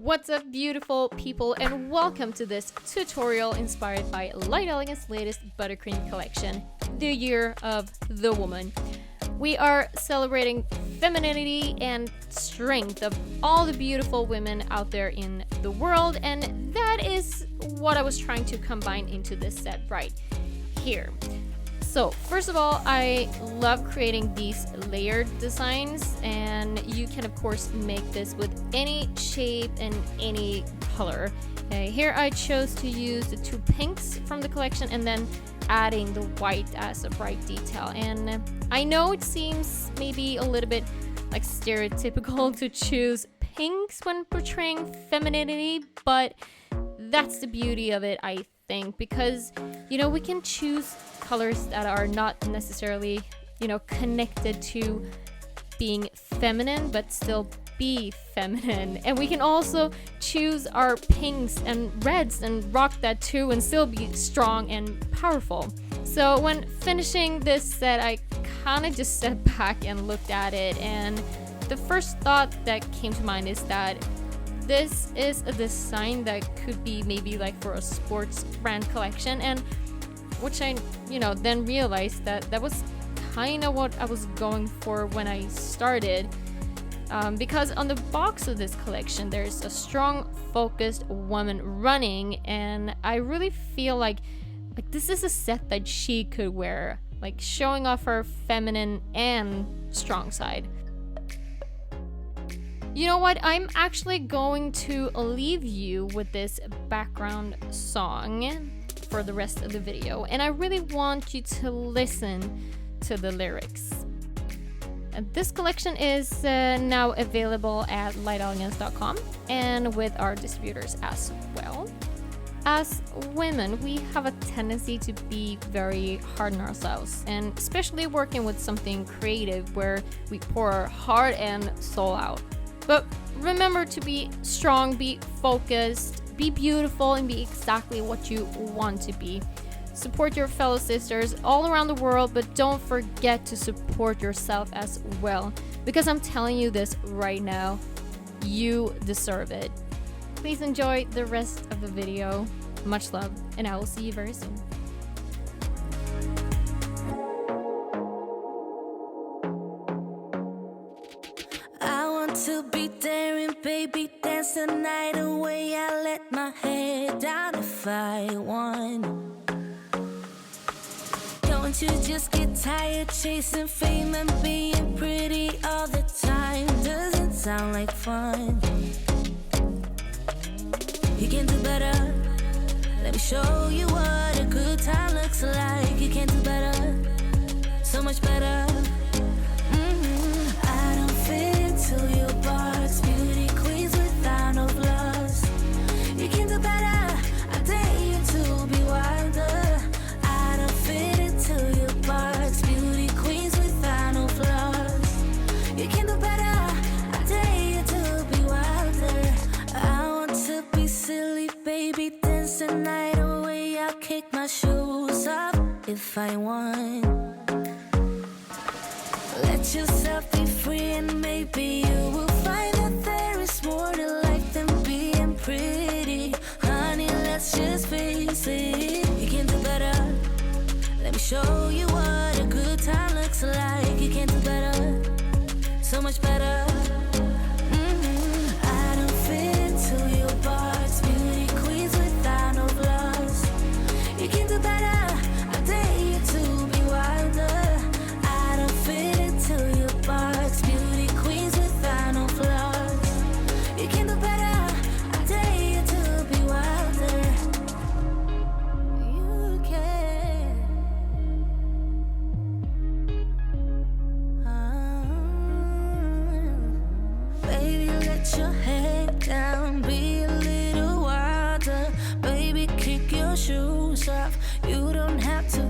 What's up, beautiful people, and welcome to this tutorial inspired by Light Elegance's latest Buttercream collection, the Year of the Woman. We are celebrating femininity and strength of all the beautiful women out there in the world, and that is what I was trying to combine into this set right here. So first of all, I love creating these layered designs, and you can of course make this with any shape and any color. Here I chose to use the two pinks from the collection and then adding the white as a bright detail. And I know it seems maybe a little bit like stereotypical to choose pinks when portraying femininity, but that's the beauty of it, I think, because we can choose colors that are not necessarily connected to being feminine but still be feminine, and we can also choose our pinks and reds and rock that too and still be strong and powerful. So when finishing this set, I kind of just stepped back and looked at it, and the first thought that came to mind is that this is a design that could be maybe like for a sports brand collection, and which I then realized that was kind of what I was going for when I started, because on the box of this collection there's a strong focused woman running, and I really feel like this is a set that she could wear, like showing off her feminine and strong side. You know what? I'm actually going to leave you with this background song for the rest of the video, and I really want you to listen to the lyrics. And this collection is now available at lightelegance.com and with our distributors as well. As women, we have a tendency to be very hard on ourselves, and especially working with something creative where we pour our heart and soul out. But remember to be strong, be focused, be beautiful, and be exactly what you want to be. Support your fellow sisters all around the world, but don't forget to support yourself as well, because I'm telling you this right now, you deserve it. Please enjoy the rest of the video. Much love, and I will see you very soon. To be daring, baby, dance the night away. I let my head down if I won. Don't you just get tired chasing fame and being pretty all the time? Doesn't sound like fun. You can do better. Let me show you what a good time looks like. You can do better, so much better. I don't fit into your box, beauty queens without no flaws. You can do better, I dare you to be wilder. I don't fit into your box, beauty queens without no flaws. You can do better, I dare you to be wilder. I want to be silly, baby, dance the night away. I'll kick my shoes off if I want. Let yourself be free, and maybe you will find that there is more to life than being pretty. Honey, let's just face it. You can do better. Let me show you what a good time looks like. You can do better, so much better. I don't fit into your box, beauty queens without no flaws. You can do better, I dare you to be wilder. I don't fit into your box, beauty queens without no flaws. You can do better, I dare you to be wilder. You can. Baby, let your head down, be a little wilder. Baby, kick your shoes off. You don't have to